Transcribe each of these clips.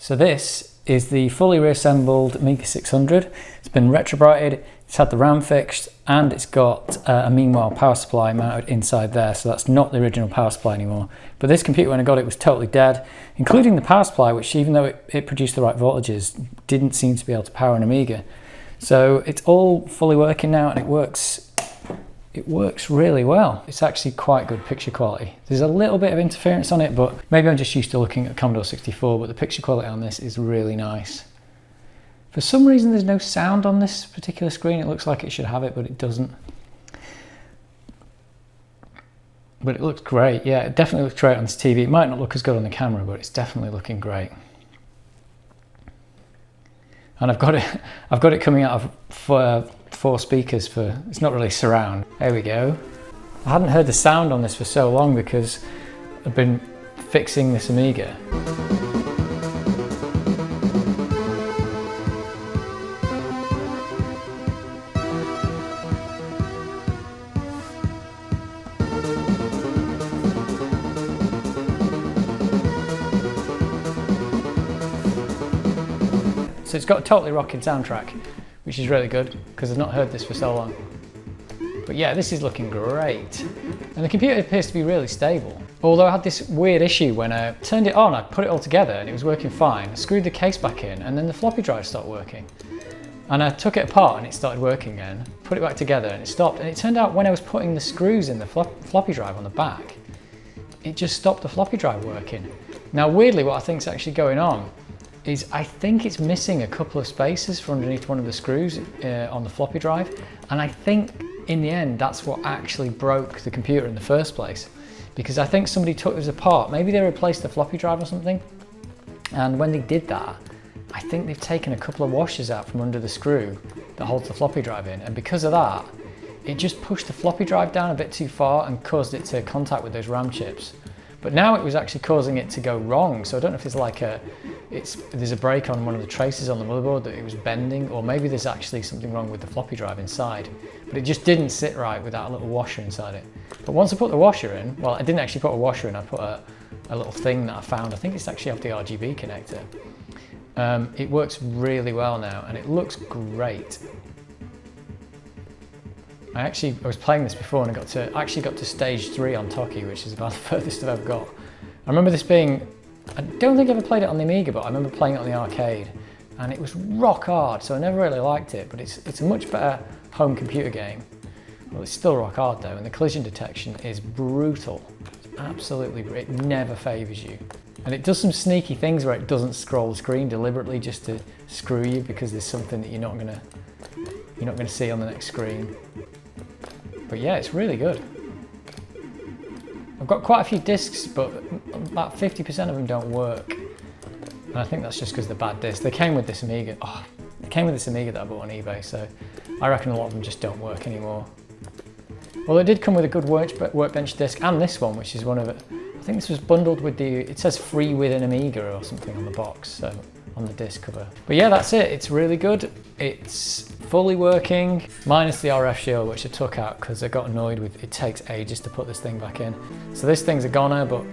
So this is the fully reassembled Amiga 600. It's been retrobrighted, it's had the RAM fixed, and it's got a Meanwhile power supply mounted inside there, so that's not the original power supply anymore. But this computer, when I got it, was totally dead, including the power supply, which even though it produced the right voltages, didn't seem to be able to power an Amiga. So it's all fully working now, and it works really well. It's actually quite good picture quality. There's a little bit of interference on it, but maybe I'm just used to looking at Commodore 64, but the picture quality on this is really nice. For some reason there's no sound on this particular screen. It looks like it should have it, but it doesn't. But it looks great. Yeah, it definitely looks great on this TV. It might not look as good on the camera, but it's definitely looking great. And I've got it coming out of four speakers for, it's not really surround. There we go. I hadn't heard the sound on this for so long because I've been fixing this Amiga. So it's got a totally rocking soundtrack, which is really good because I've not heard this for so long. But yeah, this is looking great. And the computer appears to be really stable. Although I had this weird issue when I turned it on, I put it all together and it was working fine. I screwed the case back in and then the floppy drive stopped working. And I took it apart and it started working again, put it back together and it stopped. And it turned out when I was putting the screws in the floppy drive on the back, it just stopped the floppy drive working. Now weirdly, what I think is actually going on is I think it's missing a couple of spaces from underneath one of the screws on the floppy drive, and I think in the end that's what actually broke the computer in the first place, because I think somebody took this apart, maybe they replaced the floppy drive or something, and when they did that I think they've taken a couple of washers out from under the screw that holds the floppy drive in, and because of that it just pushed the floppy drive down a bit too far and caused it to contact with those RAM chips. But now it was actually causing it to go wrong, so I don't know if it's like there's a break on one of the traces on the motherboard that it was bending, or maybe there's actually something wrong with the floppy drive inside. But it just didn't sit right with that little washer inside it. But once I put the washer in, well, I didn't actually put a washer in, I put a little thing that I found. I think it's actually off the RGB connector. It works really well now, and it looks great. I was playing this before and I actually got to stage 3 on Toki, which is about the furthest I've ever got. I remember this being, I don't think I ever played it on the Amiga, but I remember playing it on the arcade and it was rock hard, so I never really liked it, but it's a much better home computer game. Well, it's still rock hard though, and the collision detection is brutal. It's absolutely, it never favours you. And it does some sneaky things where it doesn't scroll the screen deliberately just to screw you because there's something that you're not gonna see on the next screen. But yeah, it's really good. I've got quite a few discs, but about 50% of them don't work. And I think that's just because they're bad discs. They came with this Amiga. They came with this Amiga that I bought on eBay, so I reckon a lot of them just don't work anymore. Well, it did come with a good Workbench disc, and this one, which is one of it. I think this was bundled with it says free with an Amiga or something on the box, so on the disc cover. But yeah, that's it. It's really good. It's fully working, minus the RF shield, which I took out because I got annoyed with it takes ages to put this thing back in. So this thing's a goner, but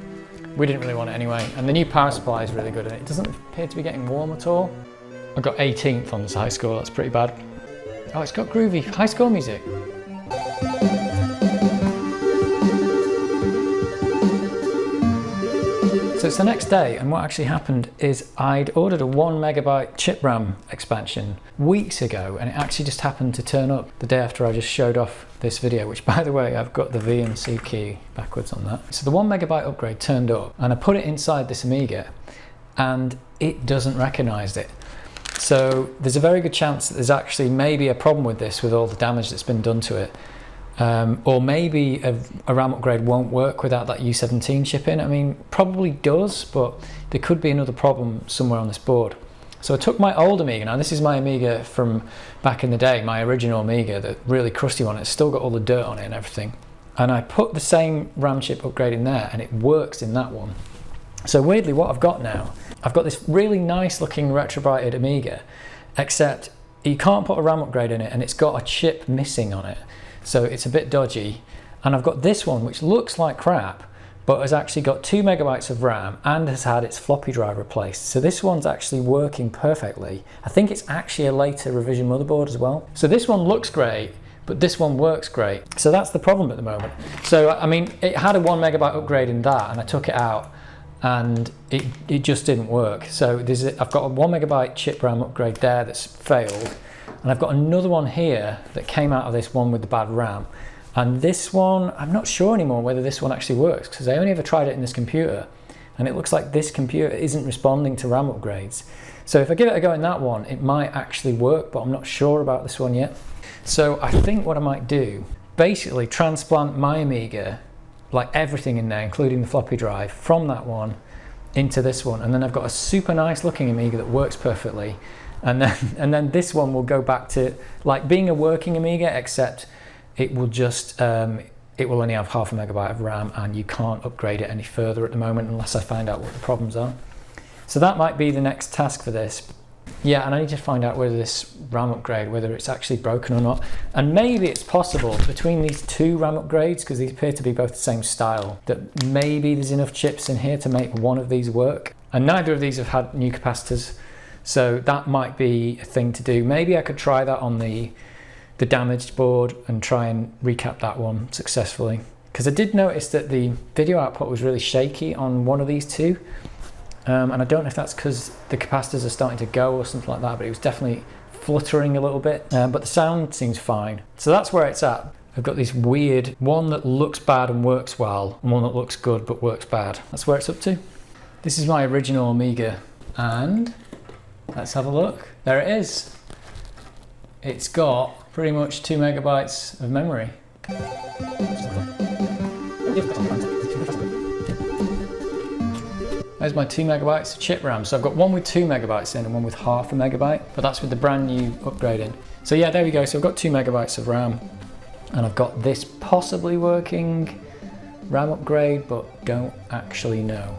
we didn't really want it anyway. And the new power supply is really good, and it doesn't appear to be getting warm at all. I got 18th on this high score, that's pretty bad. Oh, it's got groovy high score music. So it's the next day, and what actually happened is I'd ordered a 1 megabyte chip RAM expansion weeks ago, and it actually just happened to turn up the day after I just showed off this video, which by the way, I've got the V and C key backwards on that. So the 1 megabyte upgrade turned up, and I put it inside this Amiga, and it doesn't recognize it. So there's a very good chance that there's actually maybe a problem with this with all the damage that's been done to it. Or maybe a RAM upgrade won't work without that U17 chip in. I mean, probably does, but there could be another problem somewhere on this board. So I took my old Amiga, now this is my Amiga from back in the day, my original Amiga, the really crusty one. It's still got all the dirt on it and everything. And I put the same RAM chip upgrade in there, and it works in that one. So weirdly, what I've got now, I've got this really nice looking retrobrighted Amiga, except you can't put a RAM upgrade in it, and it's got a chip missing on it. So it's a bit dodgy. And I've got this one, which looks like crap, but has actually got 2 megabytes of RAM and has had its floppy drive replaced. So this one's actually working perfectly. I think it's actually a later revision motherboard as well. So this one looks great, but this one works great. So that's the problem at the moment. So I mean, it had a 1 megabyte upgrade in that, and I took it out and it just didn't work. So I've got a 1 megabyte chip RAM upgrade there that's failed, and I've got another one here that came out of this one with the bad RAM. And this one, I'm not sure anymore whether this one actually works, because I only ever tried it in this computer, and it looks like this computer isn't responding to RAM upgrades. So if I give it a go in that one, it might actually work, but I'm not sure about this one yet. So I think what I might do, basically transplant my Amiga, like everything in there, including the floppy drive, from that one into this one, and then I've got a super nice looking Amiga that works perfectly, and then this one will go back to like being a working Amiga, except it will just it will only have 0.5 megabyte of RAM, and you can't upgrade it any further at the moment unless I find out what the problems are. So that might be the next task for this. Yeah, and I need to find out whether this RAM upgrade, whether it's actually broken or not. And maybe it's possible between these two RAM upgrades, because these appear to be both the same style, that maybe there's enough chips in here to make one of these work. And neither of these have had new capacitors, so that might be a thing to do. Maybe I could try that on the damaged board and try and recap that one successfully. Because I did notice that the video output was really shaky on one of these two. And I don't know if that's because the capacitors are starting to go or something like that, but it was definitely fluttering a little bit. But the sound seems fine. So that's where it's at. I've got this weird one that looks bad and works well, and one that looks good but works bad. That's where it's up to. This is my original Amiga, and let's have a look. There it is. It's got pretty much 2 megabytes of memory. There's my 2 megabytes of chip RAM. So I've got one with 2 megabytes in and one with 0.5 megabyte, but that's with the brand new upgrade in. So yeah, there we go. So I've got 2 megabytes of RAM, and I've got this possibly working RAM upgrade, but don't actually know.